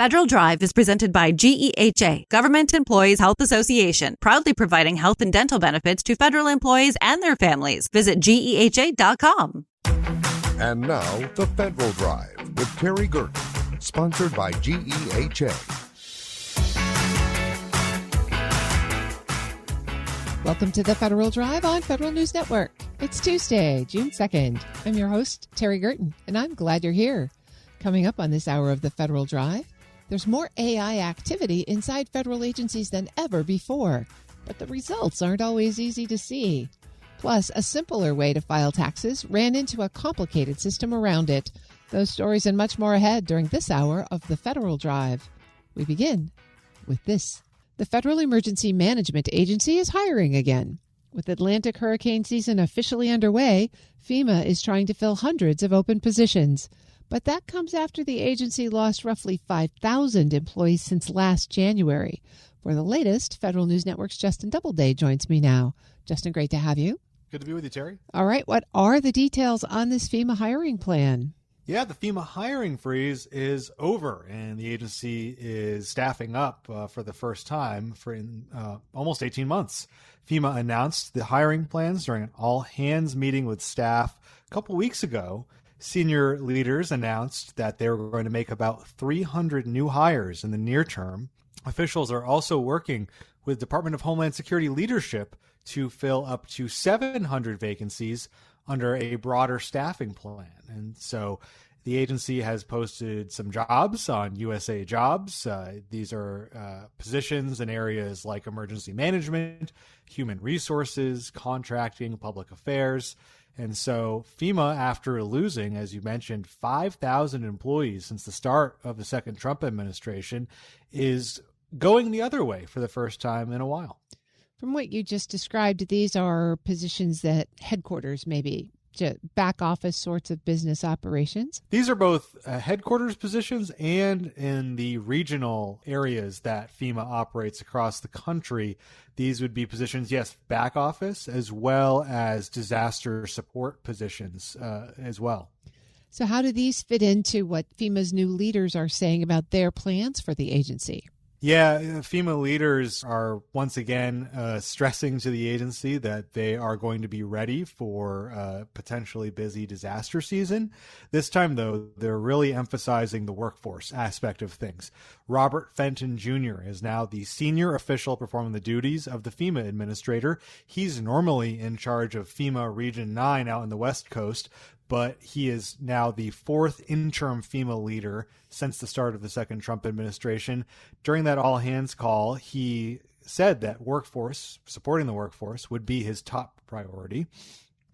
Federal Drive is presented by GEHA, Government Employees Health Association, proudly providing health and dental benefits to federal employees and their families. Visit GEHA.com. And now, the Federal Drive with Terry Gerton, sponsored by GEHA. Welcome to the Federal Drive on Federal News Network. It's Tuesday, June 2nd. I'm your host, Terry Gerton, and I'm glad you're here. Coming up on this hour of the Federal Drive, there's more AI activity inside federal agencies than ever before, but the results aren't always easy to see. Plus, a simpler way to file taxes ran into a complicated system around it. Those stories and much more ahead during this hour of the Federal Drive. We begin with this. The Federal Emergency Management Agency is hiring again. With Atlantic hurricane season officially underway, FEMA is trying to fill hundreds of open positions. But that comes after the agency lost roughly 5,000 employees since last January. For the latest, Federal News Network's Justin Doubleday joins me now. Justin, great to have you. Good to be with you, Terry. All right, what are the details on this FEMA hiring plan? Yeah, the FEMA hiring freeze is over, and the agency is staffing up for the first time for almost 18 months. FEMA announced the hiring plans during an all-hands meeting with staff a couple weeks ago. Senior leaders announced that they were going to make about 300 new hires in the near term. Officials are also working with Department of Homeland Security leadership to fill up to 700 vacancies under a broader staffing plan. And so the agency has posted some jobs on USA Jobs. These are positions in areas like emergency management, human resources, contracting, public affairs. And so FEMA, after losing, as you mentioned, 5,000 employees since the start of the second Trump administration, is going the other way for the first time in a while. From what you just described, these are positions that headquarters maybe back office sorts of business operations? These are both headquarters positions and in the regional areas that FEMA operates across the country. These would be positions, yes, back office, as well as disaster support positions as well. So how do these fit into what FEMA's new leaders are saying about their plans for the agency? Yeah, FEMA leaders are once again stressing to the agency that they are going to be ready for a potentially busy disaster season. This time, though, they're really emphasizing the workforce aspect of things. Robert Fenton Jr. is now the senior official performing the duties of the FEMA administrator. He's normally in charge of FEMA Region 9 out in the West Coast, but he is now the fourth interim FEMA leader since the start of the second Trump administration. During that all-hands call, he said that supporting the workforce would be his top priority.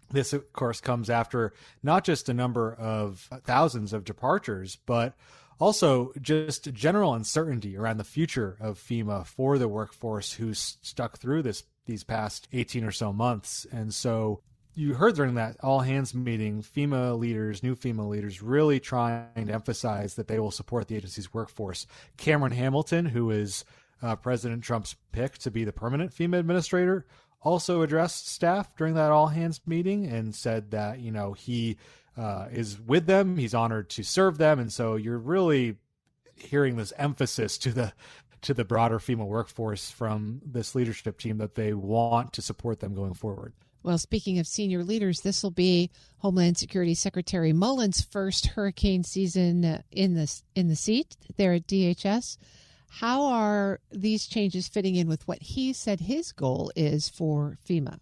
This, of course, comes after not just a number of thousands of departures, but also just general uncertainty around the future of FEMA for the workforce who's stuck through these past 18 or so months. And so you heard during that all-hands meeting, new FEMA leaders really trying to emphasize that they will support the agency's workforce. Cameron Hamilton, who is President Trump's pick to be the permanent FEMA administrator, also addressed staff during that all-hands meeting and said that, he is with them. He's honored to serve them. And so you're really hearing this emphasis to the broader FEMA workforce from this leadership team that they want to support them going forward. Well, speaking of senior leaders, this will be Homeland Security Secretary Mullen's first hurricane season in the seat there at DHS. How are these changes fitting in with what he said his goal is for FEMA?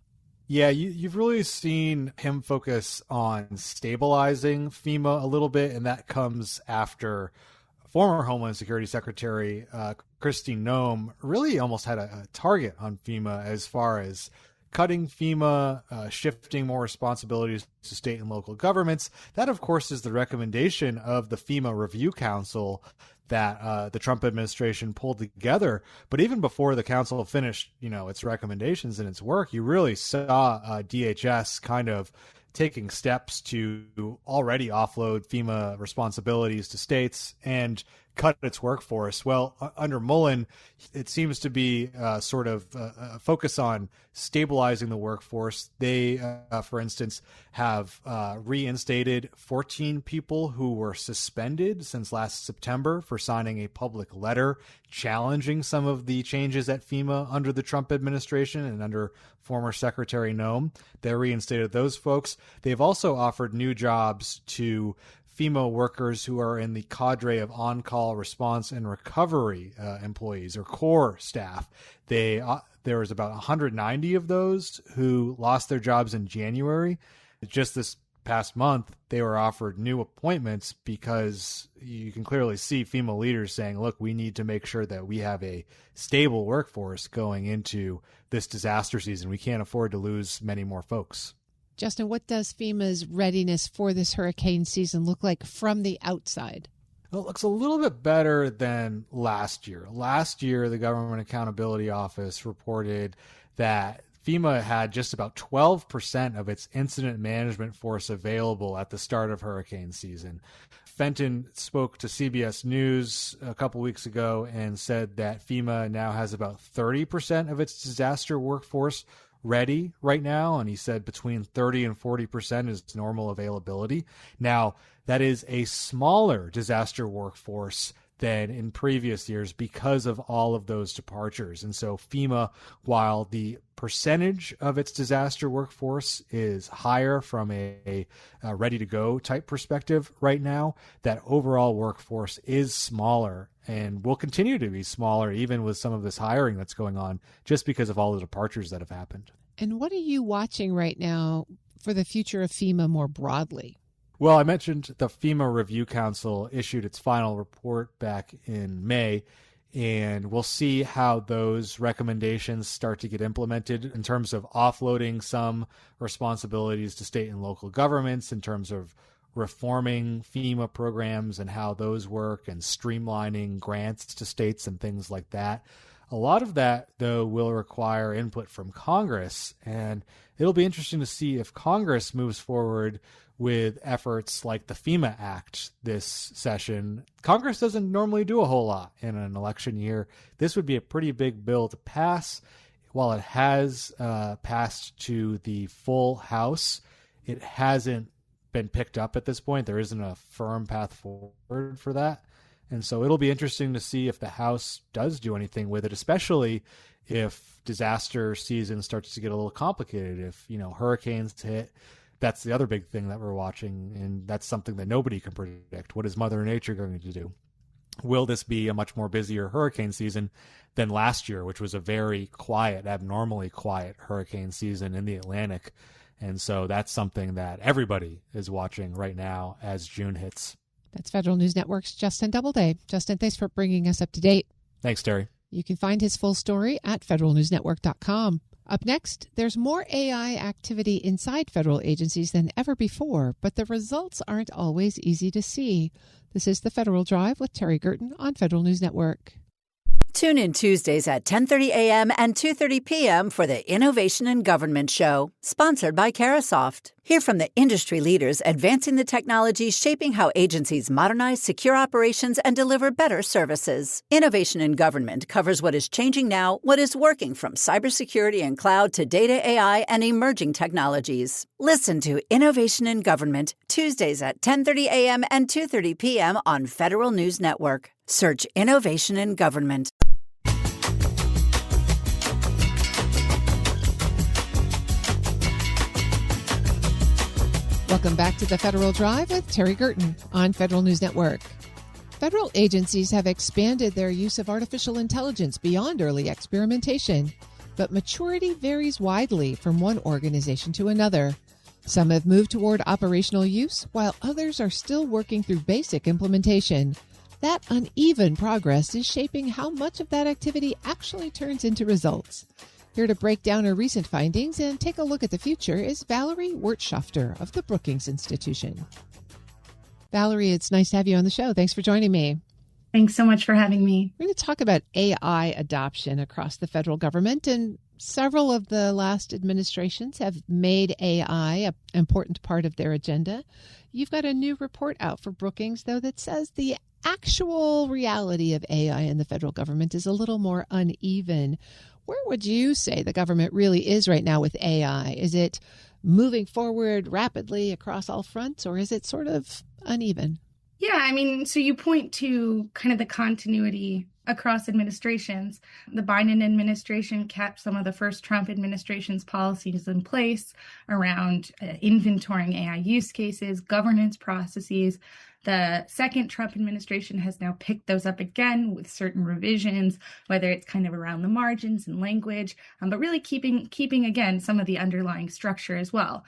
Yeah, you've really seen him focus on stabilizing FEMA a little bit, and that comes after former Homeland Security Secretary Kristi Noem really almost had a target on FEMA as far as cutting FEMA, shifting more responsibilities to state and local governments. That, of course, is the recommendation of the FEMA Review Council that the Trump administration pulled together. But even before the council finished, its recommendations and its work, you really saw DHS kind of taking steps to already offload FEMA responsibilities to states and cut its workforce. Well, under Mullen, it seems to be sort of a focus on stabilizing the workforce. They, for instance, have reinstated 14 people who were suspended since last September for signing a public letter challenging some of the changes at FEMA under the Trump administration and under former Secretary Noem. They reinstated those folks. They've also offered new jobs to FEMA workers who are in the cadre of on-call response and recovery employees or core staff. There was about 190 of those who lost their jobs in January. Just this past month, they were offered new appointments because you can clearly see FEMA leaders saying, look, we need to make sure that we have a stable workforce going into this disaster season. We can't afford to lose many more folks. Justin, what does FEMA's readiness for this hurricane season look like from the outside? Well, it looks a little bit better than last year. Last year, the Government Accountability Office reported that FEMA had just about 12% of its incident management force available at the start of hurricane season. Fenton spoke to CBS News a couple weeks ago and said that FEMA now has about 30% of its disaster workforce ready right now, and he said between 30 and 40% is normal availability. Now, that is a smaller disaster workforce than in previous years because of all of those departures. And so FEMA, while the percentage of its disaster workforce is higher from a ready-to-go type perspective right now, that overall workforce is smaller and will continue to be smaller even with some of this hiring that's going on just because of all the departures that have happened. And what are you watching right now for the future of FEMA more broadly? Well, I mentioned the FEMA Review Council issued its final report back in May, and we'll see how those recommendations start to get implemented in terms of offloading some responsibilities to state and local governments, in terms of reforming FEMA programs and how those work, and streamlining grants to states and things like that. A lot of that, though, will require input from Congress, and it'll be interesting to see if Congress moves forward with efforts like the FEMA Act this session. Congress doesn't normally do a whole lot in an election year. This would be a pretty big bill to pass. While it has passed to the full House, it hasn't been picked up at this point. There isn't a firm path forward for that. And so it'll be interesting to see if the House does do anything with it, especially if disaster season starts to get a little complicated. If, hurricanes hit, that's the other big thing that we're watching, and that's something that nobody can predict. What is Mother Nature going to do? Will this be a much more busier hurricane season than last year, which was a very quiet, abnormally quiet hurricane season in the Atlantic? And so that's something that everybody is watching right now as June hits. That's Federal News Network's Justin Doubleday. Justin, thanks for bringing us up to date. Thanks, Terry. You can find his full story at federalnewsnetwork.com. Up next, there's more AI activity inside federal agencies than ever before, but the results aren't always easy to see. This is The Federal Drive with Terry Gerton on Federal News Network. Tune in Tuesdays at 10:30 a.m. and 2:30 p.m. for the Innovation in Government Show, sponsored by Carasoft. Hear from the industry leaders advancing the technologies shaping how agencies modernize, secure operations, and deliver better services. Innovation in Government covers what is changing now, what is working from cybersecurity and cloud to data, AI, and emerging technologies. Listen to Innovation in Government, Tuesdays at 10:30 a.m. and 2:30 p.m. on Federal News Network. Search Innovation in Government. Welcome back to the Federal Drive with Terry Gerton on Federal News Network. Federal agencies have expanded their use of artificial intelligence beyond early experimentation, but maturity varies widely from one organization to another. Some have moved toward operational use, while others are still working through basic implementation. That uneven progress is shaping how much of that activity actually turns into results. Here to break down her recent findings and take a look at the future is Valerie Wirtschafter of the Brookings Institution. Valerie, it's nice to have you on the show. Thanks for joining me. Thanks so much for having me. We're going to talk about AI adoption across the federal government, and several of the last administrations have made AI an important part of their agenda. You've got a new report out for Brookings, though, that says the actual reality of AI in the federal government is a little more uneven. Where would you say the government really is right now with AI? Is it moving forward rapidly across all fronts, or is it sort of uneven? Yeah, I mean, so you point to kind of the continuity across administrations. The Biden administration kept some of the first Trump administration's policies in place around inventorying AI use cases, governance processes. The second Trump administration has now picked those up again with certain revisions, whether it's kind of around the margins and language, but really keeping again some of the underlying structure as well.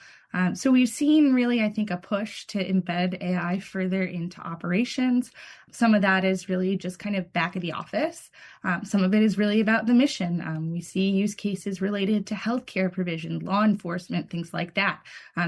So we've seen really, I think, a push to embed AI further into operations. Some of that is really just kind of back of the office. Some of it is really about the mission. We see use cases related to healthcare provision, law enforcement, things like that.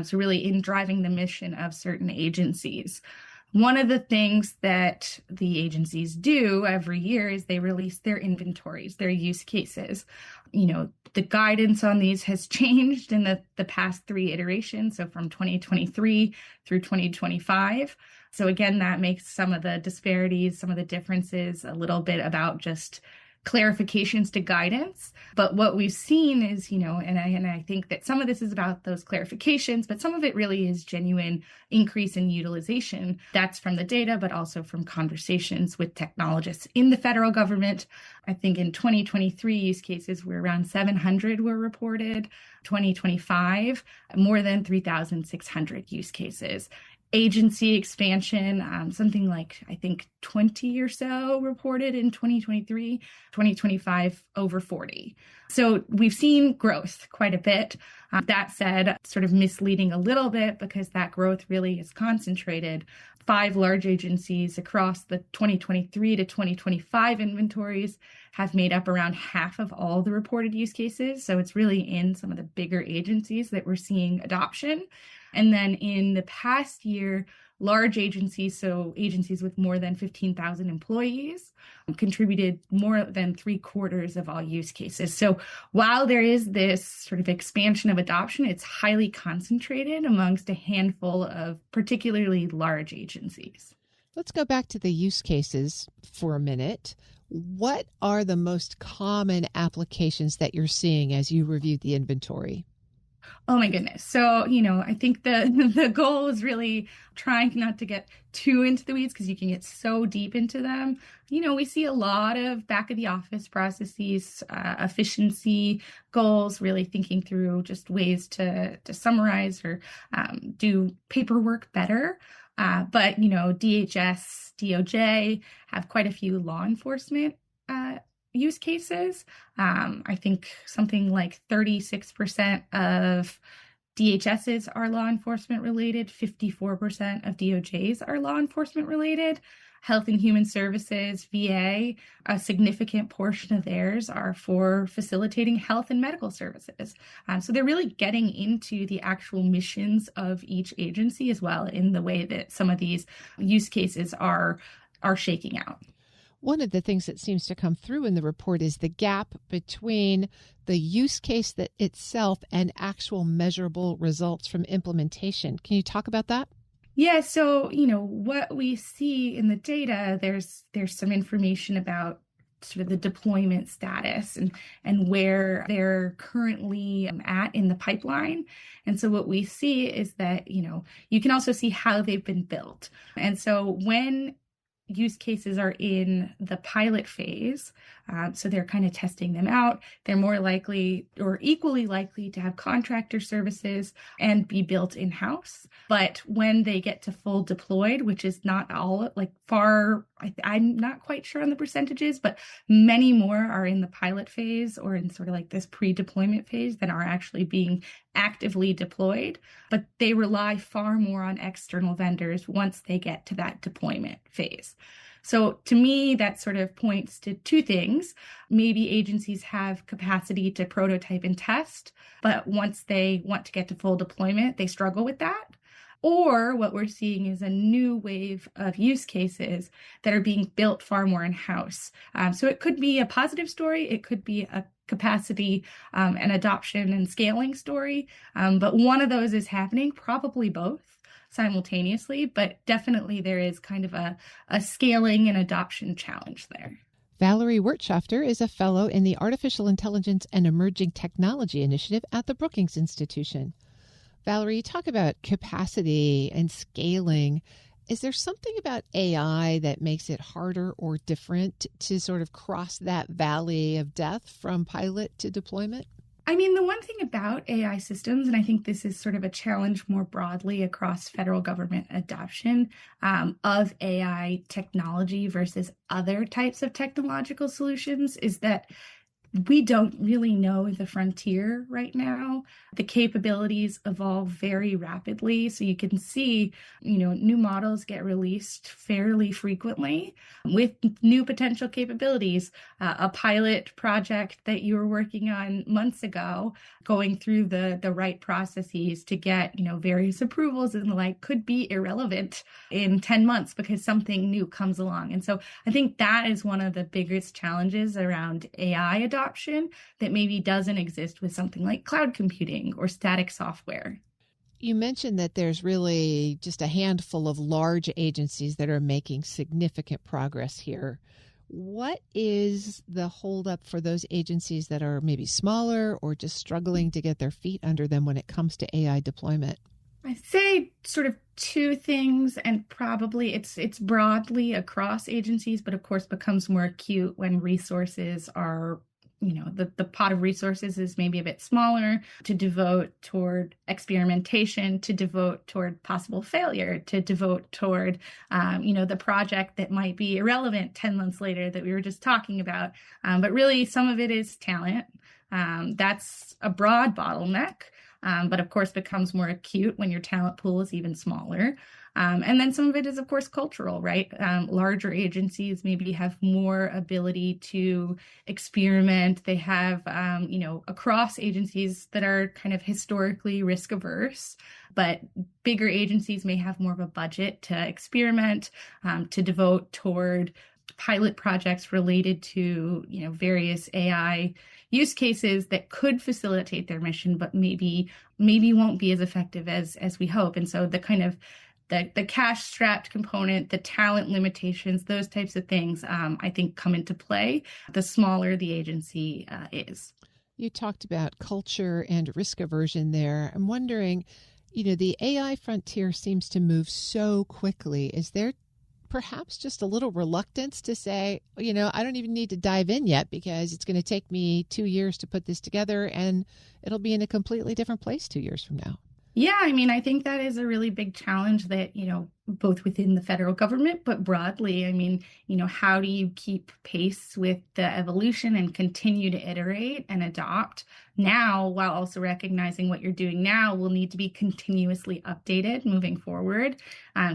So really in driving the mission of certain agencies. One of the things that the agencies do every year is they release their inventories, their use cases. You know, the guidance on these has changed in the past 3 iterations, so from 2023 through 2025. So again, that makes some of the disparities, some of the differences a little bit about just clarifications to guidance. But what we've seen is, and I think that some of this is about those clarifications, but some of it really is genuine increase in utilization. That's from the data, but also from conversations with technologists in the federal government. I think in 2023, use cases were around 700 were reported. 2025, more than 3,600 use cases. Agency expansion, something like, I think, 20 or so reported in 2023, 2025, over 40. So we've seen growth quite a bit. That said, sort of misleading a little bit because that growth really is concentrated. 5 large agencies across the 2023 to 2025 inventories have made up around half of all the reported use cases. So it's really in some of the bigger agencies that we're seeing adoption. And then in the past year, large agencies, so agencies with more than 15,000 employees, contributed more than 3/4 of all use cases. So while there is this sort of expansion of adoption, it's highly concentrated amongst a handful of particularly large agencies. Let's go back to the use cases for a minute. What are the most common applications that you're seeing as you reviewed the inventory? Oh my goodness. So, I think the goal is really trying not to get too into the weeds because you can get so deep into them. We see a lot of back of the office processes, efficiency goals, really thinking through just ways to summarize or do paperwork better. But, DHS, DOJ have quite a few law enforcement use cases. I think something like 36% of DHSs are law enforcement related, 54% of DOJs are law enforcement related. Health and Human Services, VA, a significant portion of theirs are for facilitating health and medical services. So they're really getting into the actual missions of each agency as well in the way that some of these use cases are shaking out. One of the things that seems to come through in the report is the gap between the use case that itself and actual measurable results from implementation. Can you talk about that? Yeah, so, what we see in the data, there's some information about sort of the deployment status and where they're currently at in the pipeline. And so what we see is that, you can also see how they've been built. And so when use cases are in the pilot phase, so they're kind of testing them out, they're more likely or equally likely to have contractor services and be built in-house. But when they get to full deployed, which is not all, I'm not quite sure on the percentages, but many more are in the pilot phase or in sort of like this pre-deployment phase than are actually being actively deployed. But they rely far more on external vendors once they get to that deployment phase. So to me, that sort of points to 2 things. Maybe agencies have capacity to prototype and test, but once they want to get to full deployment, they struggle with that. Or what we're seeing is a new wave of use cases that are being built far more in-house. So it could be a positive story. It could be a capacity and adoption and scaling story. But one of those is happening, probably both. simultaneously, but definitely there is kind of a scaling and adoption challenge there. Valerie Wirtschafter is a fellow in the Artificial Intelligence and Emerging Technology Initiative at the Brookings Institution. Valerie, you talk about capacity and scaling. Is there something about AI that makes it harder or different to sort of cross that valley of death from pilot to deployment? I mean, the one thing about AI systems, and I think this is sort of a challenge more broadly across federal government adoption of AI technology versus other types of technological solutions, is that we don't really know the frontier right now. The capabilities evolve very rapidly. So you can see, new models get released fairly frequently with new potential capabilities. A pilot project that you were working on months ago, going through the right processes to get, various approvals and the like, could be irrelevant in 10 months because something new comes along. And so I think that is one of the biggest challenges around AI adoption that maybe doesn't exist with something like cloud computing or static software. You mentioned that there's really just a handful of large agencies that are making significant progress here. What is the holdup for those agencies that are maybe smaller or just struggling to get their feet under them when it comes to AI deployment? I'd say sort of two things, and probably it's broadly across agencies, but of course becomes more acute when resources are, the pot of resources is maybe a bit smaller to devote toward experimentation, to devote toward possible failure, to devote toward, the project that might be irrelevant 10 months later that we were just talking about. But really some of it is talent. That's a broad bottleneck. But of course becomes more acute when your talent pool is even smaller. And then some of it is, of course, cultural, right? Larger agencies maybe have more ability to experiment. They have, across agencies that are kind of historically risk averse, but bigger agencies may have more of a budget to experiment, to devote toward pilot projects related to, various AI use cases that could facilitate their mission, but maybe won't be as effective as we hope. And so the kind of the cash strapped component, the talent limitations, those types of things, I think come into play the smaller the agency is. You talked about culture and risk aversion there. I'm wondering, the AI frontier seems to move so quickly. Is there perhaps just a little reluctance to say, I don't even need to dive in yet because it's going to take me 2 years to put this together and it'll be in a completely different place 2 years from now? Yeah, I mean, I think that is a really big challenge that, both within the federal government, but broadly, I mean, how do you keep pace with the evolution and continue to iterate and adopt now while also recognizing what you're doing now will need to be continuously updated moving forward.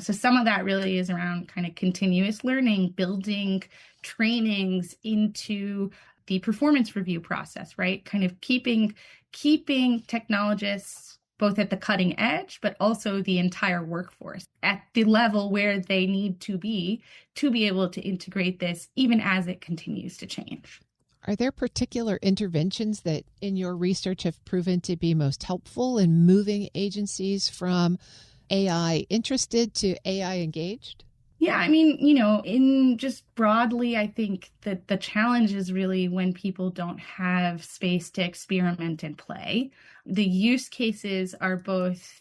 So some of that really is around kind of continuous learning, building trainings into the performance review process, right? Kind of keeping technologists both at the cutting edge, but also the entire workforce at the level where they need to be able to integrate this even as it continues to change. Are there particular interventions that in your research have proven to be most helpful in moving agencies from AI interested to AI engaged? Yeah, I mean, in just broadly, I think that the challenge is really when people don't have space to experiment and play. The use cases are both,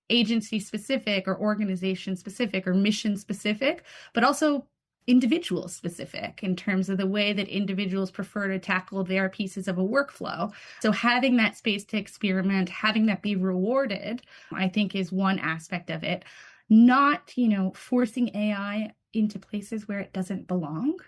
agency specific or organization specific or mission specific, but also individual specific in terms of the way that individuals prefer to tackle their pieces of a workflow. So having that space to experiment, having that be rewarded, I think is one aspect of it. Not, forcing AI into places where it doesn't belong.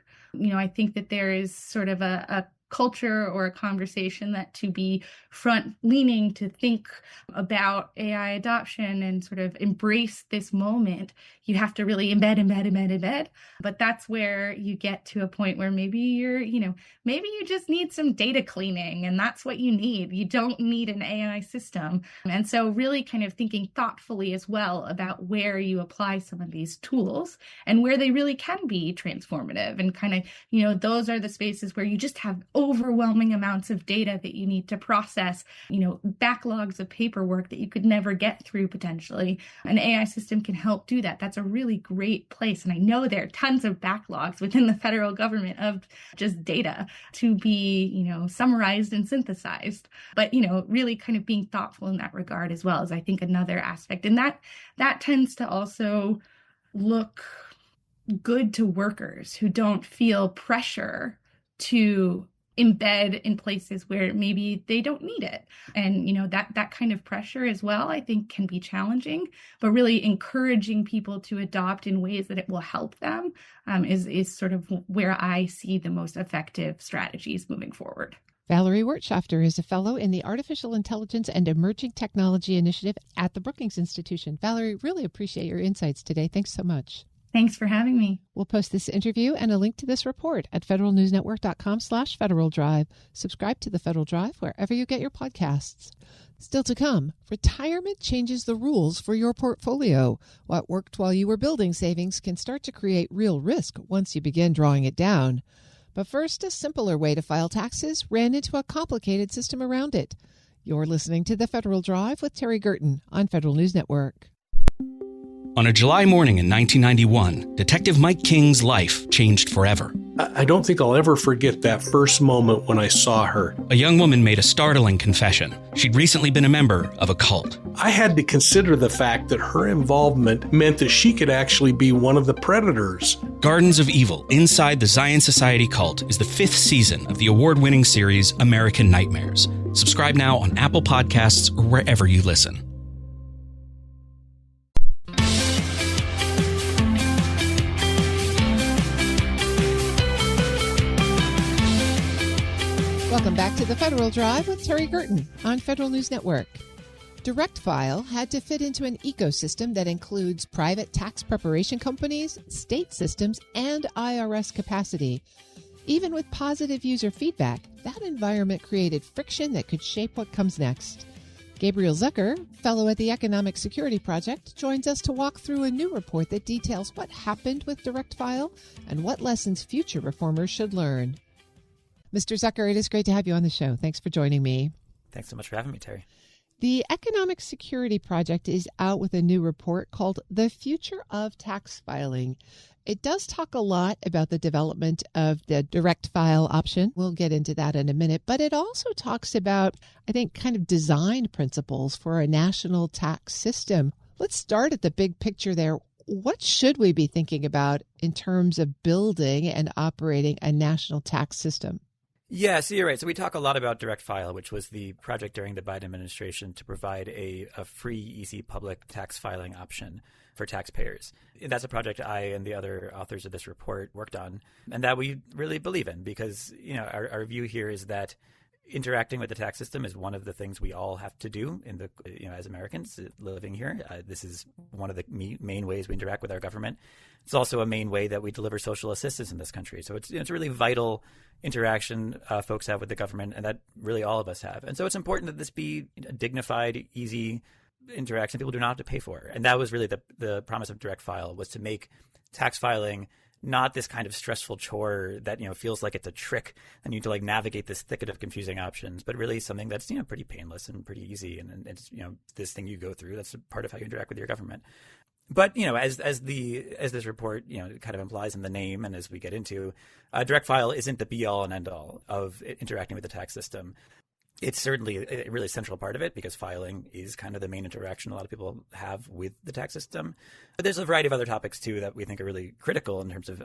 I think that there is sort of a culture or a conversation that to be front leaning, to think about AI adoption and sort of embrace this moment, you have to really embed. But that's where you get to a point where maybe maybe you just need some data cleaning and that's what you need. You don't need an AI system. And so really kind of thinking thoughtfully as well about where you apply some of these tools and where they really can be transformative and kind of, those are the spaces where you just have overwhelming amounts of data that you need to process, backlogs of paperwork that you could never get through potentially. An AI system can help do that. That's a really great place. And I know there are tons of backlogs within the federal government of just data to be, summarized and synthesized. But, really kind of being thoughtful in that regard as well is, I think, another aspect. And that tends to also look good to workers who don't feel pressure to embed in places where maybe they don't need it. And, that kind of pressure as well, I think, can be challenging, but really encouraging people to adopt in ways that it will help them is sort of where I see the most effective strategies moving forward. Valerie Wirtschafter is a fellow in the Artificial Intelligence and Emerging Technology Initiative at the Brookings Institution. Valerie, really appreciate your insights today. Thanks so much. Thanks for having me. We'll post this interview and a link to this report at federalnewsnetwork.com/Federal Drive. Subscribe to the Federal Drive wherever you get your podcasts. Still to come, retirement changes the rules for your portfolio. What worked while you were building savings can start to create real risk once you begin drawing it down. But first, a simpler way to file taxes ran into a complicated system around it. You're listening to the Federal Drive with Terry Gerton on Federal News Network. On a July morning in 1991, Detective Mike King's life changed forever. I don't think I'll ever forget that first moment when I saw her. A young woman made a startling confession. She'd recently been a member of a cult. I had to consider the fact that her involvement meant that she could actually be one of the predators. Gardens of Evil Inside the Zion Society Cult is the 5th season of the award-winning series American Nightmares. Subscribe now on Apple Podcasts or wherever you listen. Welcome back to the Federal Drive with Terry Gerton on Federal News Network. Direct File had to fit into an ecosystem that includes private tax preparation companies, state systems, and IRS capacity. Even with positive user feedback, that environment created friction that could shape what comes next. Gabriel Zucker, fellow at the Economic Security Project, joins us to walk through a new report that details what happened with Direct File and what lessons future reformers should learn. Mr. Zucker, it is great to have you on the show. Thanks for joining me. Thanks so much for having me, Terry. The Economic Security Project is out with a new report called The Future of Tax Filing. It does talk a lot about the development of the direct file option. We'll get into that in a minute. But it also talks about, I think, kind of design principles for a national tax system. Let's start at the big picture there. What should we be thinking about in terms of building and operating a national tax system? Yeah, so you're right. So we talk a lot about Direct File, which was the project during the Biden administration to provide a free, easy public tax filing option for taxpayers. That's a project I and the other authors of this report worked on, and that we really believe in because, our view here is that interacting with the tax system is one of the things we all have to do in the, as Americans living here. This is one of the main ways we interact with our government. It's also a main way that we deliver social assistance in this country. So it's a really vital interaction folks have with the government, and that really all of us have. And so it's important that this be a dignified, easy interaction people do not have to pay for. And that was really the promise of Direct File, was to make tax filing not this kind of stressful chore that, feels like it's a trick and you need to navigate this thicket of confusing options, but really something that's, pretty painless and pretty easy. And it's, this thing you go through, that's a part of how you interact with your government. But, as this report, kind of implies in the name, and as we get into, Direct File isn't the be all and end all of interacting with the tax system. It's certainly a really central part of it because filing is kind of the main interaction a lot of people have with the tax system. But there's a variety of other topics, too, that we think are really critical in terms of,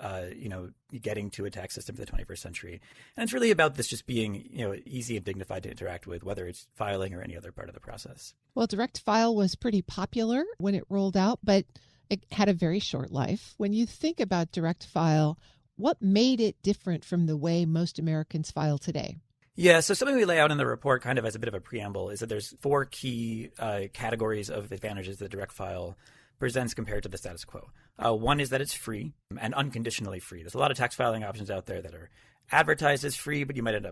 getting to a tax system for the 21st century. And it's really about this just being, easy and dignified to interact with, whether it's filing or any other part of the process. Well, Direct File was pretty popular when it rolled out, but it had a very short life. When you think about Direct File, what made it different from the way most Americans file today? Yeah, so something we lay out in the report kind of as a bit of a preamble is that there's 4 key categories of advantages that Direct File presents compared to the status quo. One is that it's free and unconditionally free. There's a lot of tax filing options out there that are advertised as free, but you might end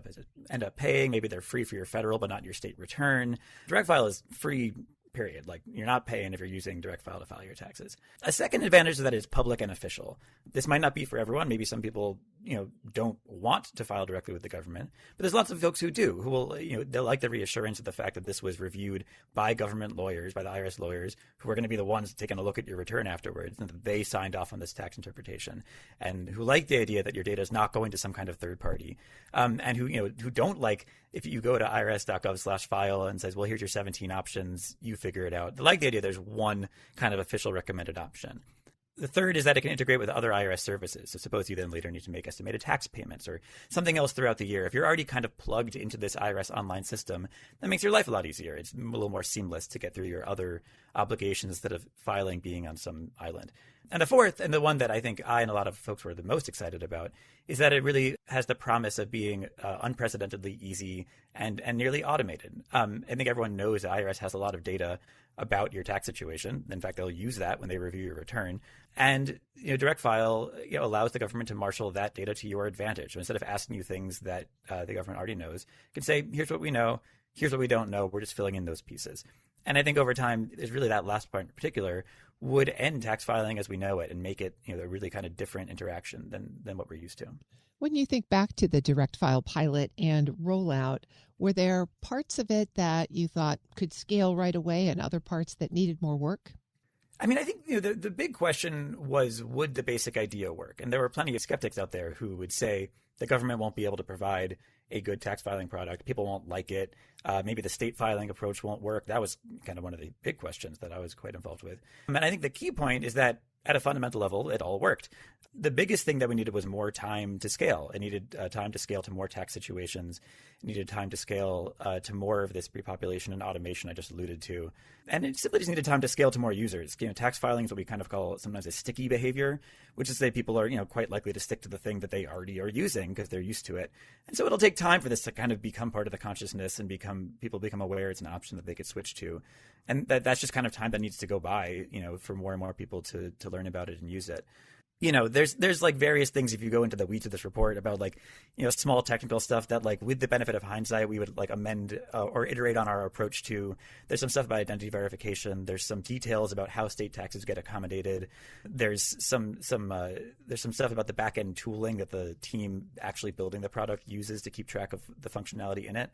up paying. Maybe they're free for your federal, but not your state return. Direct File is free period. Like, you're not paying if you're using direct file to file your taxes. A second advantage is that it's public and official. This might not be for everyone. Maybe some people, don't want to file directly with the government, but there's lots of folks who do, who will, they'll like the reassurance of the fact that this was reviewed by government lawyers, by the IRS lawyers, who are going to be the ones taking a look at your return afterwards, and that they signed off on this tax interpretation, and who like the idea that your data is not going to some kind of third party, and who don't like if you go to irs.gov/file and says, well, here's your 17 options, you figure it out. They like the idea there's one kind of official recommended option. The third is that it can integrate with other IRS services. So suppose you then later need to make estimated tax payments or something else throughout the year. If you're already kind of plugged into this IRS online system, that makes your life a lot easier. It's a little more seamless to get through your other obligations instead of filing being on some island. And the fourth, and the one that I think I and a lot of folks were the most excited about, is that it really has the promise of being unprecedentedly easy and nearly automated. I think everyone knows the IRS has a lot of data about your tax situation. In fact, they'll use that when they review your return. And direct file allows the government to marshal that data to your advantage. So instead of asking you things that the government already knows, it can say, here's what we know, here's what we don't know, we're just filling in those pieces. And I think over time, is really that last part in particular would end tax filing as we know it and make it a really kind of different interaction than what we're used to. When you think back to the direct file pilot and rollout, were there parts of it that you thought could scale right away and other parts that needed more work? I mean, I think the big question was, would the basic idea work? And there were plenty of skeptics out there who would say the government won't be able to provide a good tax filing product. People won't like it. Maybe the state filing approach won't work. That was kind of one of the big questions that I was quite involved with. And I think the key point is that at a fundamental level, it all worked. The biggest thing that we needed was more time to scale. It needed time to scale to more tax situations. It needed time to scale to more of this repopulation and automation I just alluded to. And it simply just needed time to scale to more users. Tax filing is what we kind of call sometimes a sticky behavior, which is to say people are quite likely to stick to the thing that they already are using because they're used to it. And so it'll take time for this to kind of become part of the consciousness and people become aware it's an option that they could switch to. And that's just kind of time that needs to go by, for more and more people to learn about it and use it. There's like various things, if you go into the weeds of this report, about small technical stuff that with the benefit of hindsight, we would amend or iterate on our approach to. There's some stuff about identity verification. There's some details about how state taxes get accommodated. There's some stuff about the back end tooling that the team actually building the product uses to keep track of the functionality in it.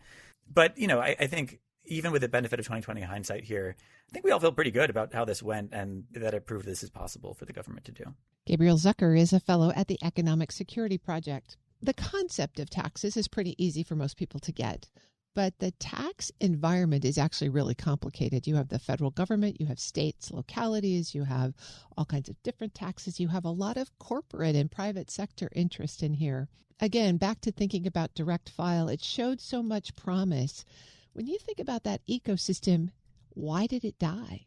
But, I think even with the benefit of 2020 hindsight here, I think we all feel pretty good about how this went and that it proved this is possible for the government to do. Gabriel Zucker is a fellow at the Economic Security Project. The concept of taxes is pretty easy for most people to get, but the tax environment is actually really complicated. You have the federal government, you have states, localities, you have all kinds of different taxes. You have a lot of corporate and private sector interest in here. Again, back to thinking about direct file, it showed so much promise. When you think about that ecosystem, why did it die?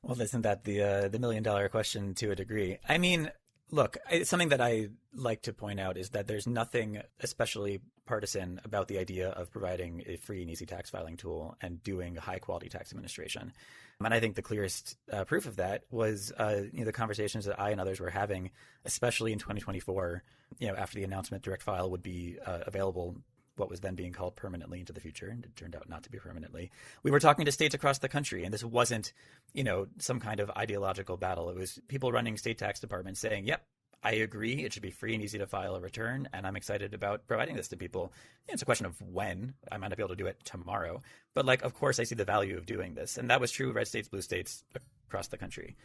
Well, isn't that the $1 million question to a degree? I mean, look, something that I like to point out is that there's nothing especially partisan about the idea of providing a free and easy tax filing tool and doing high quality tax administration. And I think the clearest proof of that was the conversations that I and others were having, especially in 2024, after the announcement direct file would be available, what was then being called permanently into the future, and it turned out not to be permanently. We were talking to states across the country, and this wasn't, some kind of ideological battle. It was people running state tax departments saying, yep, I agree, it should be free and easy to file a return, and I'm excited about providing this to people. It's a question of when. I might not be able to do it tomorrow, but of course I see the value of doing this. And that was true red states, blue states across the country.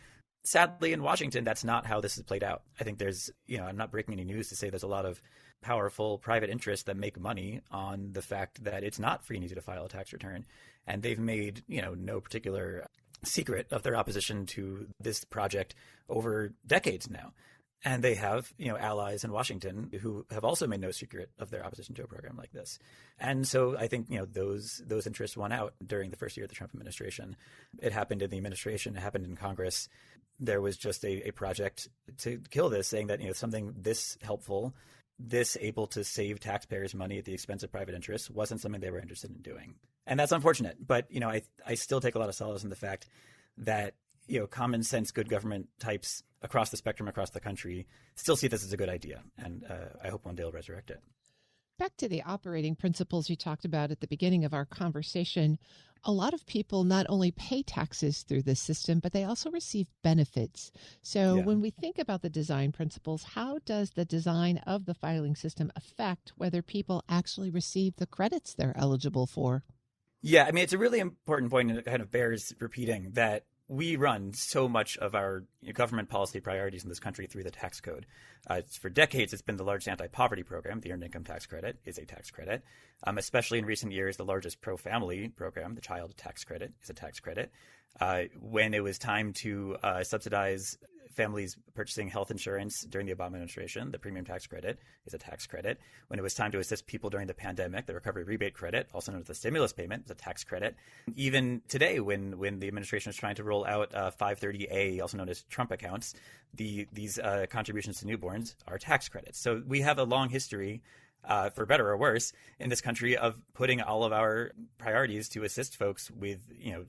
Sadly, in Washington, that's not how this has played out. I think there's, I'm not breaking any news to say there's a lot of powerful private interests that make money on the fact that it's not free and easy to file a tax return. And they've made, no particular secret of their opposition to this project over decades now. And they have, allies in Washington who have also made no secret of their opposition to a program like this. And so I think, those interests won out during the first year of the Trump administration. It happened in the administration. It happened in Congress. There was just a project to kill this, saying that, something this helpful, this able to save taxpayers money at the expense of private interests wasn't something they were interested in doing. And that's unfortunate. But, I still take a lot of solace in the fact that, common sense, good government types across the spectrum, across the country, still see this as a good idea. And I hope one day will resurrect it. Back to the operating principles you talked about at the beginning of our conversation. A lot of people not only pay taxes through this system, but they also receive benefits. So when we think about the design principles, how does the design of the filing system affect whether people actually receive the credits they're eligible for? Yeah, I mean, it's a really important point, and it kind of bears repeating that we run so much of our government policy priorities in this country through the tax code. For decades, it's been the largest anti-poverty program. The Earned Income Tax Credit is a tax credit. Especially in recent years, the largest pro-family program, the Child Tax Credit, is a tax credit. When it was time to subsidize families purchasing health insurance during the Obama administration, the Premium Tax Credit is a tax credit. When it was time to assist people during the pandemic, the Recovery Rebate Credit, also known as the stimulus payment, is a tax credit. Even today, when the administration is trying to roll out 530A, also known as Trump accounts, these contributions to newborns are tax credits. So we have a long history, for better or worse, in this country of putting all of our priorities to assist folks with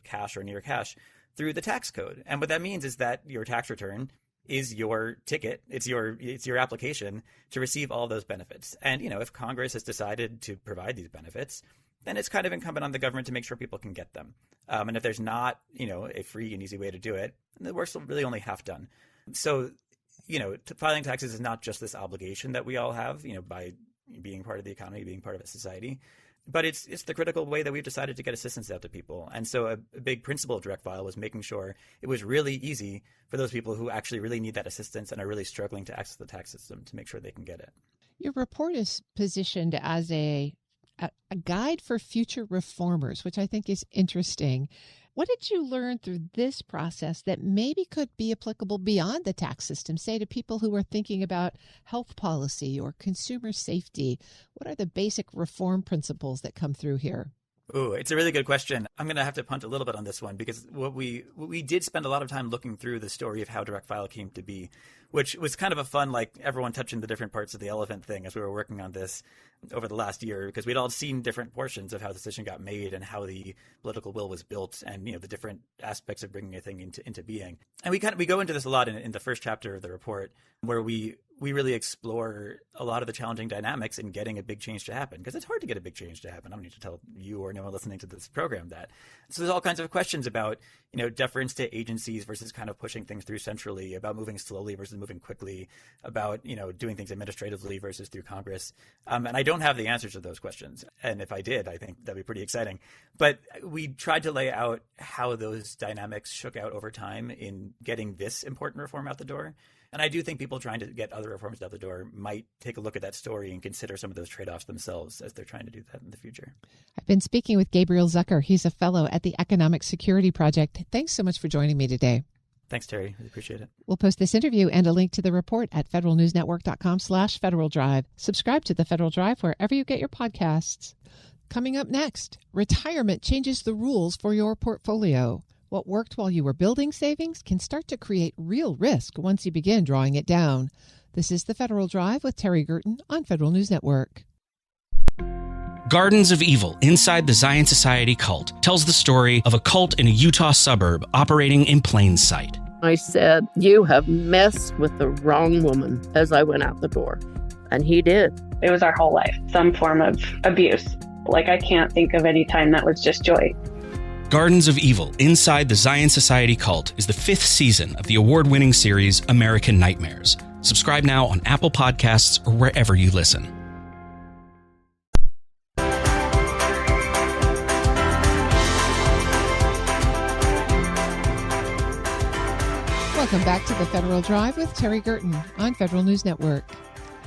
cash or near cash through the tax code. And what that means is that your tax return is your ticket. It's your application to receive all those benefits. And, if Congress has decided to provide these benefits, then it's kind of incumbent on the government to make sure people can get them. And if there's not, a free and easy way to do it, then the work's really only half done. So, filing taxes is not just this obligation that we all have, by being part of the economy, being part of a society. But it's the critical way that we've decided to get assistance out to people. And so a big principle of Direct File was making sure it was really easy for those people who actually really need that assistance and are really struggling to access the tax system to make sure they can get it. Your report is positioned as a guide for future reformers, which I think is interesting. What did you learn through this process that maybe could be applicable beyond the tax system, say to people who are thinking about health policy or consumer safety? What are the basic reform principles that come through here? Ooh, it's a really good question. I'm going to have to punt a little bit on this one because what we did spend a lot of time looking through the story of how Direct File came to be, which was kind of a fun, everyone touching the different parts of the elephant thing as we were working on this over the last year, because we'd all seen different portions of how the decision got made and how the political will was built and, the different aspects of bringing a thing into being. And we go into this a lot in the first chapter of the report, where we really explore a lot of the challenging dynamics in getting a big change to happen, because it's hard to get a big change to happen. I don't need to tell you or anyone listening to this program that. So there's all kinds of questions about, deference to agencies versus kind of pushing things through centrally, about moving slowly versus moving quickly, about, doing things administratively versus through Congress. And I don't have the answers to those questions. And if I did, I think that'd be pretty exciting. But we tried to lay out how those dynamics shook out over time in getting this important reform out the door. And I do think people trying to get other reforms out the door might take a look at that story and consider some of those trade-offs themselves as they're trying to do that in the future. I've been speaking with Gabriel Zucker. He's a fellow at the Economic Security Project. Thanks so much for joining me today. Thanks, Terry. I appreciate it. We'll post this interview and a link to the report at federalnewsnetwork.com/Federal Drive. Subscribe to the Federal Drive wherever you get your podcasts. Coming up next, retirement changes the rules for your portfolio. What worked while you were building savings can start to create real risk once you begin drawing it down. This is the Federal Drive with Terry Gerton on Federal News Network. Gardens of Evil Inside the Zion Society Cult tells the story of a cult in a Utah suburb operating in plain sight. I said, "You have messed with the wrong woman," as I went out the door. And he did. It was our whole life, some form of abuse. I can't think of any time that was just joy. Gardens of Evil Inside the Zion Society Cult is the 5th season of the award-winning series American Nightmares. Subscribe now on Apple Podcasts or wherever you listen. Welcome back to the Federal Drive with Terry Gerton on Federal News Network.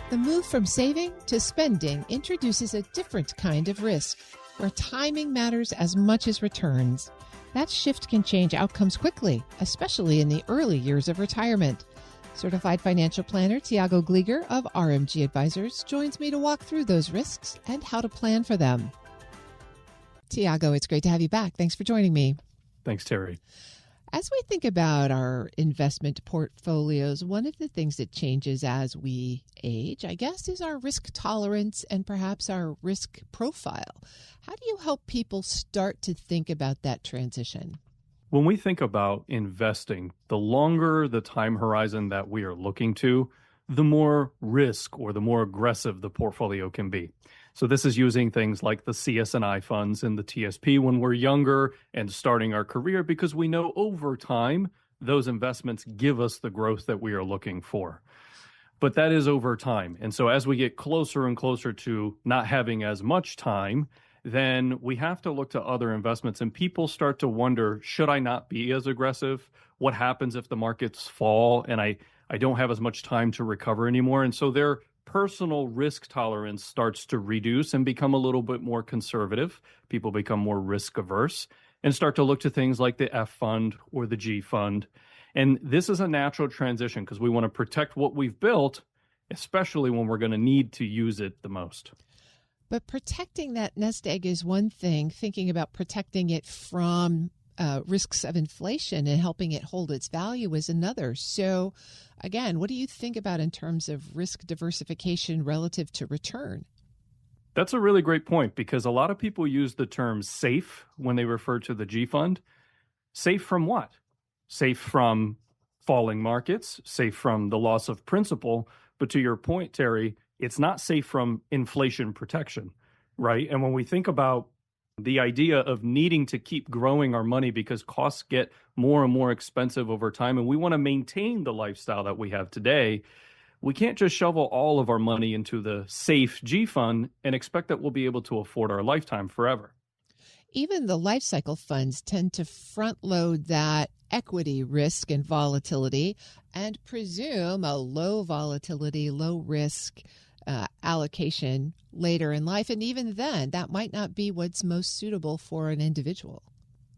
The move from saving to spending introduces a different kind of risk, where timing matters as much as returns. That shift can change outcomes quickly, especially in the early years of retirement. Certified financial planner Tiago Glieger of RMG Advisors joins me to walk through those risks and how to plan for them. Tiago, it's great to have you back. Thanks for joining me. Thanks, Terry. As we think about our investment portfolios, one of the things that changes as we age, I guess, is our risk tolerance and perhaps our risk profile. How do you help people start to think about that transition? When we think about investing, the longer the time horizon that we are looking to, the more risk or the more aggressive the portfolio can be. So this is using things like the CS&I funds and the TSP when we're younger and starting our career, because we know over time those investments give us the growth that we are looking for. But that is over time. And so as we get closer and closer to not having as much time, then we have to look to other investments, and people start to wonder, should I not be as aggressive? What happens if the markets fall and I don't have as much time to recover anymore? And so their personal risk tolerance starts to reduce and become a little bit more conservative. People become more risk averse and start to look to things like the F fund or the G fund. And this is a natural transition because we want to protect what we've built, especially when we're going to need to use it the most. But protecting that nest egg is one thing. Thinking about protecting it from risks of inflation and helping it hold its value is another. So, again, what do you think about in terms of risk diversification relative to return? That's a really great point, because a lot of people use the term safe when they refer to the G fund. Safe from what? Safe from falling markets, safe from the loss of principal. But to your point, Terry, it's not safe from inflation protection, right? And when we think about the idea of needing to keep growing our money because costs get more and more expensive over time, and we want to maintain the lifestyle that we have today, we can't just shovel all of our money into the safe G fund and expect that we'll be able to afford our lifetime forever. Even the life cycle funds tend to front load that equity risk and volatility and presume a low volatility, low risk allocation later in life. And even then, that might not be what's most suitable for an individual.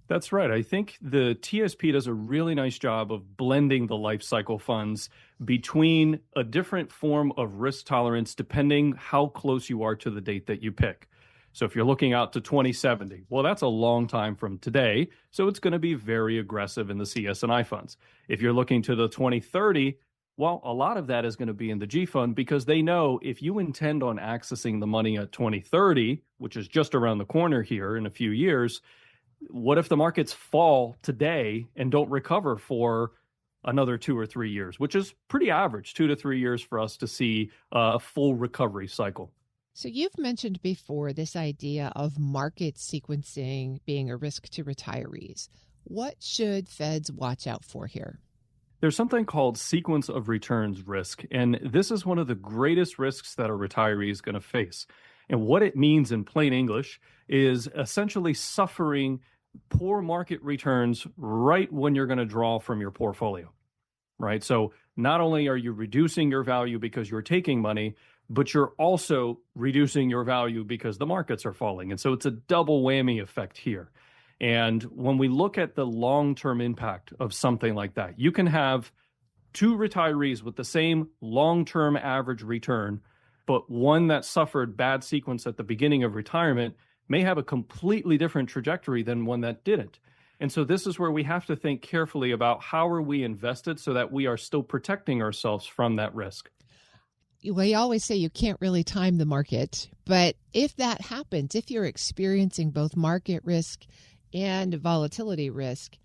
That's right. I think the TSP does a really nice job of blending the life cycle funds between a different form of risk tolerance depending how close you are to the date that you pick. So if you're looking out to 2070, well, that's a long time from today, so it's going to be very aggressive in the CS&I funds. If you're looking to the 2030, well, a lot of that is going to be in the G fund, because they know if you intend on accessing the money at 2030, which is just around the corner here in a few years, what if the markets fall today and don't recover for another 2 or 3 years, which is pretty average, 2 to 3 years for us to see a full recovery cycle. So you've mentioned before this idea of market sequencing being a risk to retirees. What should Feds watch out for here? There's something called sequence of returns risk, and this is one of the greatest risks that a retiree is going to face. And what it means in plain English is essentially suffering poor market returns right when you're going to draw from your portfolio, right? So not only are you reducing your value because you're taking money, but you're also reducing your value because the markets are falling. And so it's a double whammy effect here. And when we look at the long-term impact of something like that, you can have two retirees with the same long-term average return, but one that suffered bad sequence at the beginning of retirement may have a completely different trajectory than one that didn't. And so this is where we have to think carefully about how are we invested so that we are still protecting ourselves from that risk. We always say you can't really time the market, but if that happens, if you're experiencing both market risk and volatility risk,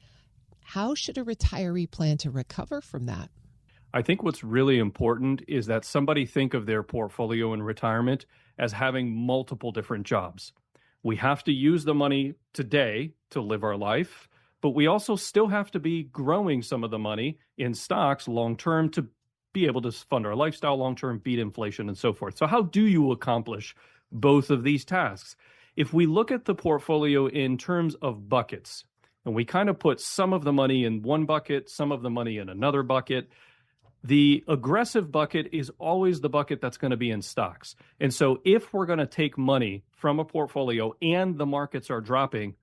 how should a retiree plan to recover from that? I think what's really important is that somebody think of their portfolio in retirement as having multiple different jobs. We have to use the money today to live our life, but we also still have to be growing some of the money in stocks long-term to be able to fund our lifestyle long-term, beat inflation, and so forth. So how do you accomplish both of these tasks? If we look at the portfolio in terms of buckets, and we kind of put some of the money in one bucket, some of the money in another bucket, the aggressive bucket is always the bucket that's going to be in stocks. And so if we're going to take money from a portfolio and the markets are dropping,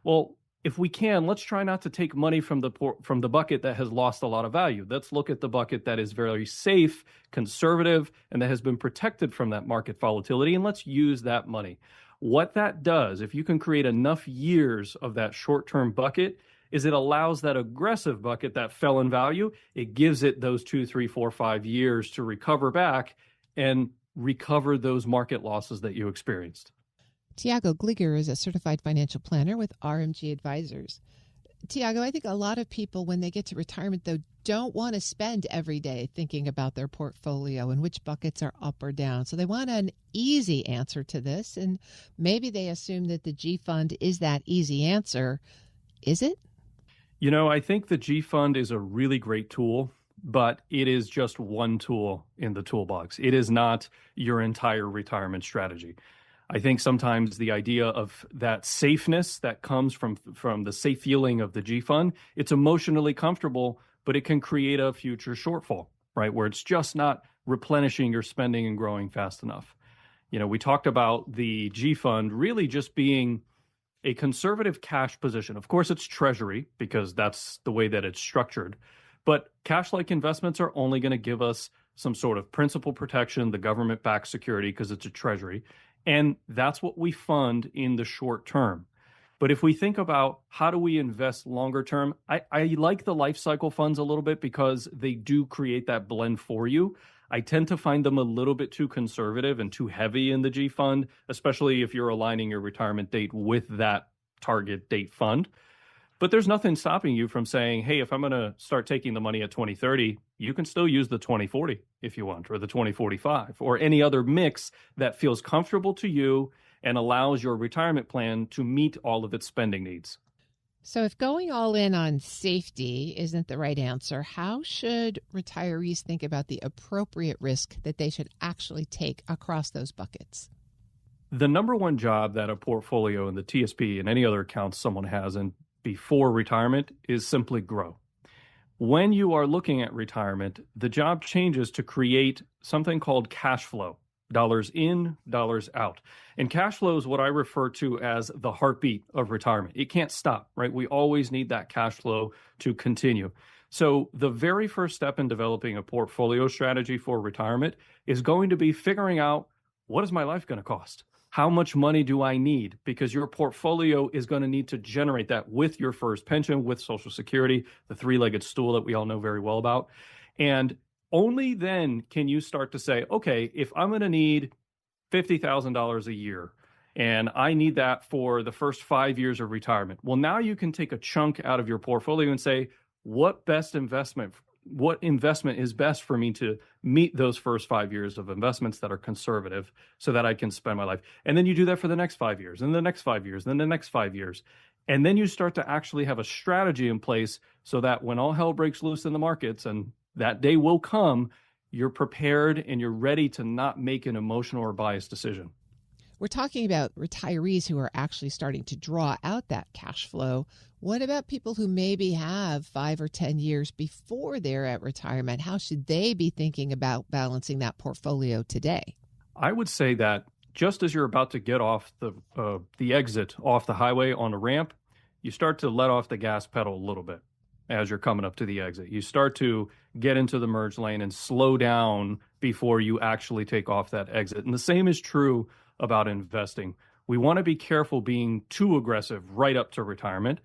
well, if we can, let's try not to take money from the bucket that has lost a lot of value. Let's look at the bucket that is very safe, conservative, and that has been protected from that market volatility, and let's use that money. What that does, if you can create enough years of that short-term bucket, is it allows that aggressive bucket that fell in value, it gives it those 2, 3, 4, 5 years to recover back and recover those market losses that you experienced. Tiago Gliger is a certified financial planner with RMG Advisors. Tiago, I think a lot of people, when they get to retirement, though, don't want to spend every day thinking about their portfolio and which buckets are up or down. So they want an easy answer to this, and maybe they assume that the G Fund is that easy answer. Is it? You know, I think the G Fund is a really great tool, but it is just one tool in the toolbox. It is not your entire retirement strategy. I think sometimes the idea of that safeness that comes from the safe feeling of the G Fund, it's emotionally comfortable, but it can create a future shortfall, right? Where it's just not replenishing your spending and growing fast enough. You know, we talked about the G Fund really just being a conservative cash position. Of course, it's treasury because that's the way that it's structured. But cash-like investments are only going to give us some sort of principal protection, the government-backed security, because it's a treasury. And that's what we fund in the short term. But if we think about how do we invest longer term, I like the life cycle funds a little bit because they do create that blend for you. I tend to find them a little bit too conservative and too heavy in the G Fund, especially if you're aligning your retirement date with that target date fund. But there's nothing stopping you from saying, hey, if I'm going to start taking the money at 2030, you can still use the 2040 if you want, or the 2045, or any other mix that feels comfortable to you and allows your retirement plan to meet all of its spending needs. So if going all in on safety isn't the right answer, how should retirees think about the appropriate risk that they should actually take across those buckets? The number one job that a portfolio in the TSP and any other accounts someone has in before retirement is simply grow. When you are looking at retirement, the job changes to create something called cash flow, dollars in, dollars out. And cash flow is what I refer to as the heartbeat of retirement. It can't stop, right? We always need that cash flow to continue. So the very first step in developing a portfolio strategy for retirement is going to be figuring out, what is my life going to cost? How much money do I need? Because your portfolio is going to need to generate that with your first pension, with Social Security, the three-legged stool that we all know very well about. And only then can you start to say, okay, if I'm going to need $50,000 a year and I need that for the first 5 years of retirement, well, now you can take a chunk out of your portfolio and say, what investment is best for me to meet those first 5 years of investments that are conservative so that I can spend my life. And then you do that for the next 5 years, and the next 5 years, and then the next 5 years. And then you start to actually have a strategy in place so that when all hell breaks loose in the markets, and that day will come, you're prepared and you're ready to not make an emotional or biased decision. We're talking about retirees who are actually starting to draw out that cash flow. What about people who maybe have 5 or 10 years before they're at retirement? How should they be thinking about balancing that portfolio today? I would say that just as you're about to get off the exit off the highway on a ramp, you start to let off the gas pedal a little bit as you're coming up to the exit. You start to get into the merge lane and slow down before you actually take off that exit. And the same is true about investing. We want to be careful being too aggressive right up to retirement,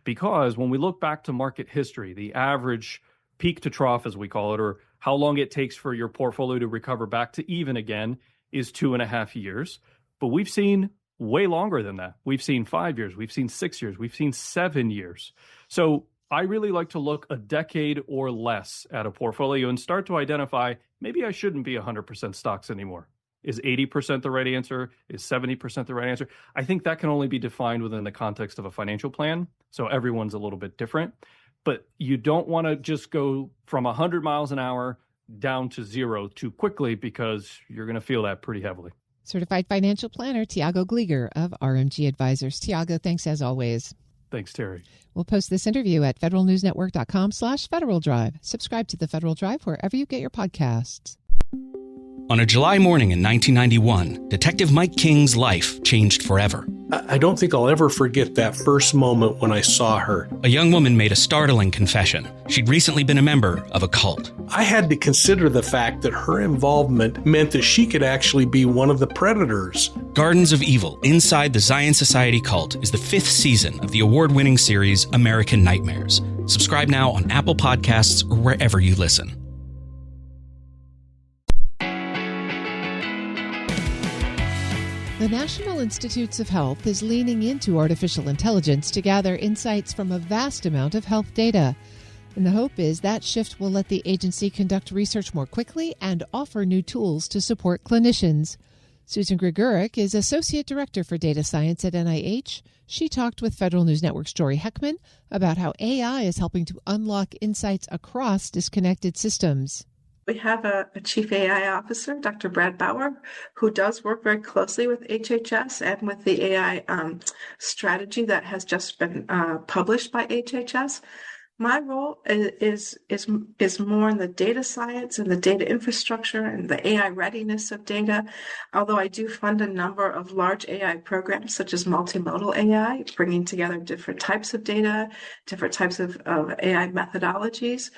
because when we look back to market history, the average peak to trough, as we call it, or how long it takes for your portfolio to recover back to even again, is 2.5 years. But we've seen way longer than that. We've seen 5 years, we've seen 6 years, we've seen 7 years. So I really like to look a decade or less at a portfolio and start to identify, maybe I shouldn't be 100% stocks anymore. Is 80% the right answer? Is 70% the right answer? I think that can only be defined within the context of a financial plan. So everyone's a little bit different. But you don't want to just go from 100 miles an hour down to zero too quickly, because you're going to feel that pretty heavily. Certified financial planner Tiago Glieger of RMG Advisors. Tiago, thanks as always. Thanks, Terry. We'll post this interview at federalnewsnetwork.com/Federal Drive. Subscribe to the Federal Drive wherever you get your podcasts. On a July morning in 1991, Detective Mike King's life changed forever. I don't think I'll ever forget that first moment when I saw her. A young woman made a startling confession. She'd recently been a member of a cult. I had to consider the fact that her involvement meant that she could actually be one of the predators. Gardens of Evil, Inside the Zion Society Cult is the 5th season of the award-winning series American Nightmares. Subscribe now on Apple Podcasts or wherever you listen. The The National Institutes of Health is leaning into artificial intelligence to gather insights from a vast amount of health data. And the hope is that shift will let the agency conduct research more quickly and offer new tools to support clinicians. Susan Gregoric is Associate Director for Data Science at NIH. She talked with Federal News Network's Jory Heckman about how AI is helping to unlock insights across disconnected systems. We have a Chief AI Officer, Dr. Brad Bauer, who does work very closely with HHS and with the AI strategy that has just been published by HHS. My role is more in the data science and the data infrastructure and the AI readiness of data, although I do fund a number of large AI programs such as multimodal AI, bringing together different types of data, different types of AI methodologies.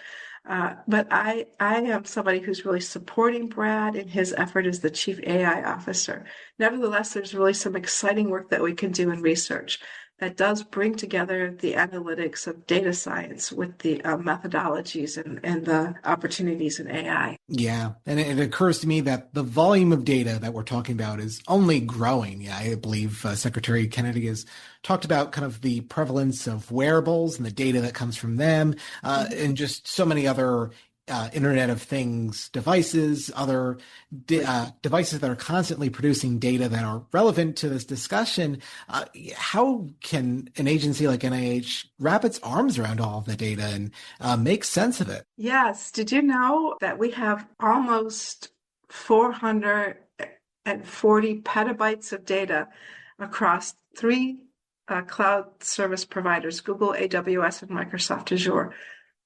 But I am somebody who's really supporting Brad in his effort as the Chief AI Officer. Nevertheless, there's really some exciting work that we can do in research that does bring together the analytics of data science with the methodologies and the opportunities in AI. Yeah, and it occurs to me that the volume of data that we're talking about is only growing. Yeah, I believe Secretary Kennedy has talked about kind of the prevalence of wearables and the data that comes from them, and just so many other Internet of Things devices, other devices that are constantly producing data that are relevant to this discussion. How can an agency like NIH wrap its arms around all of the data and make sense of it? Yes. Did you know that we have almost 440 petabytes of data across three cloud service providers, Google, AWS, and Microsoft Azure?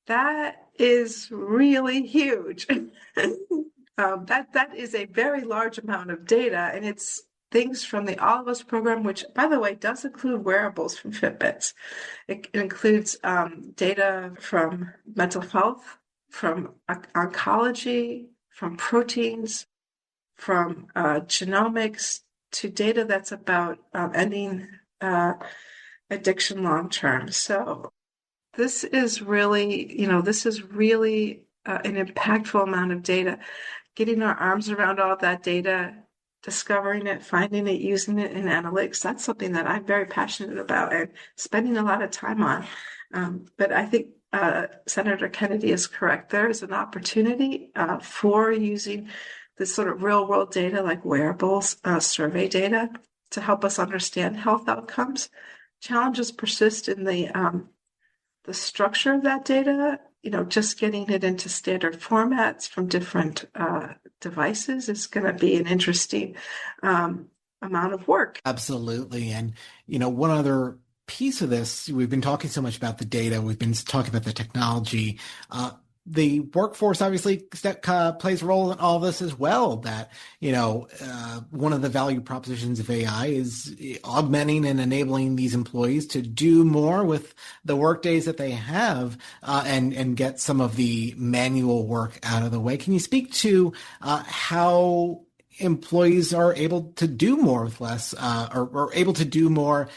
That is really huge. That is a very large amount of data, and it's things from the All of Us program, which, by the way, does include wearables from Fitbits. It includes data from mental health, from oncology, from proteins, from genomics, to data that's about ending addiction long term. So this is really an impactful amount of data. Getting our arms around all that data, discovering it, finding it, using it in analytics, that's something that I'm very passionate about and spending a lot of time on. But I think Senator Kennedy is correct. There is an opportunity for using this sort of real world data like wearables, survey data, to help us understand health outcomes. Challenges persist in the structure of that data. Just getting it into standard formats from different devices is going to be an interesting amount of work. Absolutely. And, one other piece of this, we've been talking so much about the data, we've been talking about the technology. The workforce obviously plays a role in all this as well. That, one of the value propositions of AI is augmenting and enabling these employees to do more with the work days that they have and get some of the manual work out of the way. Can you speak to how employees are able to do more with less or able to do more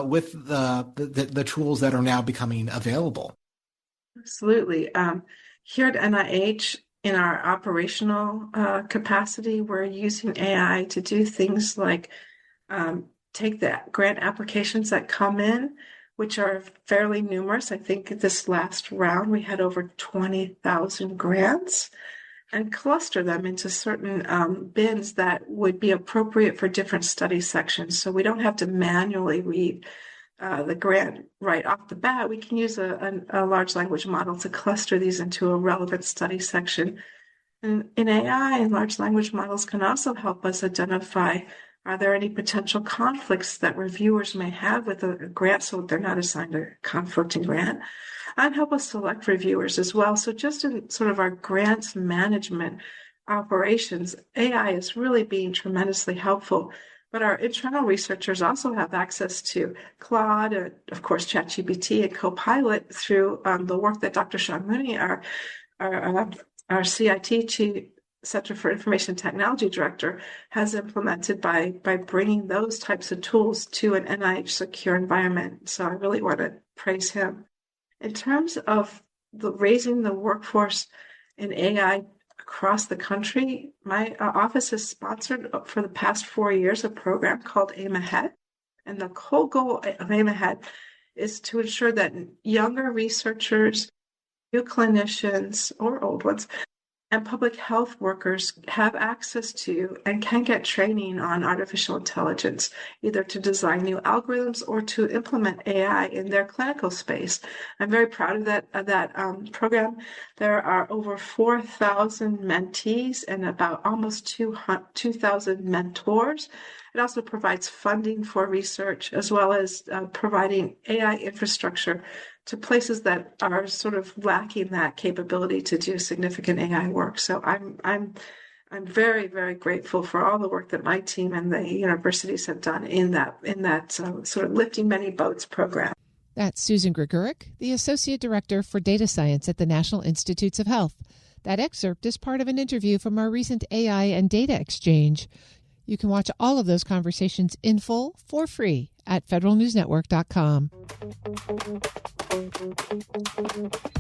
with the tools that are now becoming available? Absolutely. Here at NIH, in our operational capacity, we're using AI to do things like take the grant applications that come in, which are fairly numerous. I think this last round we had over 20,000 grants, and cluster them into certain bins that would be appropriate for different study sections. So we don't have to manually read the grant right off the bat. We can use a large language model to cluster these into a relevant study section. And in AI, large language models can also help us identify, are there any potential conflicts that reviewers may have with a grant so they're not assigned a conflicting grant, and help us select reviewers as well. So just in sort of our grants management operations, AI is really being tremendously helpful. But our internal researchers also have access to Claude, of course, ChatGPT and Copilot through the work that Dr. Sean Mooney, our CIT Center for Information Technology Director, has implemented by bringing those types of tools to an NIH secure environment. So I really want to praise him. In terms of raising the workforce in AI across the country. My office has sponsored for the past 4 years a program called Aim Ahead. And the whole goal of Aim Ahead is to ensure that younger researchers, new clinicians, or old ones, and public health workers have access to and can get training on artificial intelligence, either to design new algorithms or to implement AI in their clinical space. I'm very proud of that program. There are over 4,000 mentees and about almost 2,000 mentors. It also provides funding for research as well as providing AI infrastructure to places that are sort of lacking that capability to do significant AI work. So I'm very, very grateful for all the work that my team and the universities have done in that sort of lifting many boats program. That's Susan Gregoric, the Associate Director for Data Science at the National Institutes of Health. That excerpt is part of an interview from our recent AI and Data Exchange. You can watch all of those conversations in full for free at federalnewsnetwork.com.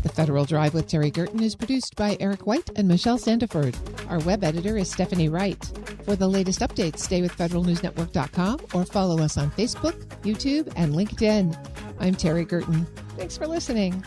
The Federal Drive with Terry Gerton is produced by Eric White and Michelle Sandiford. Our web editor is Stephanie Wright. For the latest updates, stay with federalnewsnetwork.com or follow us on Facebook, YouTube, and LinkedIn. I'm Terry Gerton. Thanks for listening.